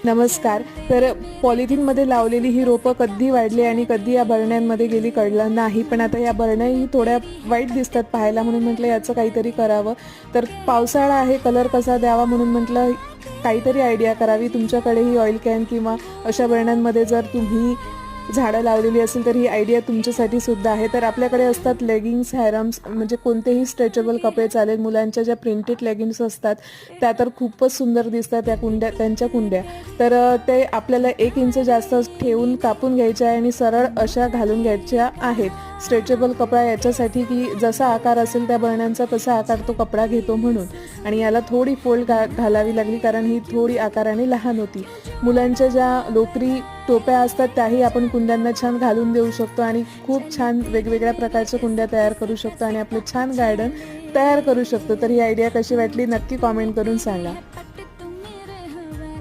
नमस्कार. तर पॉलिथिनमध्ये लावलेली ही रोपं कधी वाढली आणि कधी या बरण्यांमध्ये गेली कळलं नाही, पण आता या बरण्याही थोड्या वाईट दिसतात पाहायला, म्हणून म्हटलं याचं काहीतरी करावं. तर पावसाळा आहे, कलर कसा द्यावा म्हणून म्हटलं काहीतरी आयडिया करावी. तुमच्याकडेही ऑइल कॅन किंवा अशा बरण्यांमध्ये जर तुम्ही झाडं लावलेली असेल तर ही आयडिया तुमच्यासाठी सुद्धा आहे. तर आपल्याकडे असतात लेगिंग्स, हॅरम्स, म्हणजे कोणतेही स्ट्रेचेबल कपडे चालेल. मुलांच्या ज्या प्रिंटेड लेगिंग्स असतात त्या तर खूपच सुंदर दिसतात, त्या कुंड्या, त्यांच्या कुंड्या. तर ते आपल्याला 1 इंच जास्त ठेवून कापून घ्यायच्या आहे आणि सरळ अशा घालून घ्यायच्या आहेत. स्ट्रेचेबल कपडा याच्यासाठी की जसा आकार असेल त्या बरण्यांचा तसा आकार तो कपडा घेतो म्हणून. आणि याला थोडी फोल्ड घालावी लागली कारण ही थोडी आकाराने लहान होती. मुलांच्या ज्या लोकरी टोप्या असतात त्याही आपण कुंड्यांना छान घालून देऊ शकतो आणि खूप छान वेगवेगळ्या प्रकारच्या कुंड्या तयार करू शकतो आणि आपलं छान गार्डन तयार करू शकतो. तर ही आयडिया कशी वाटली नक्की कॉमेंट करून सांगा.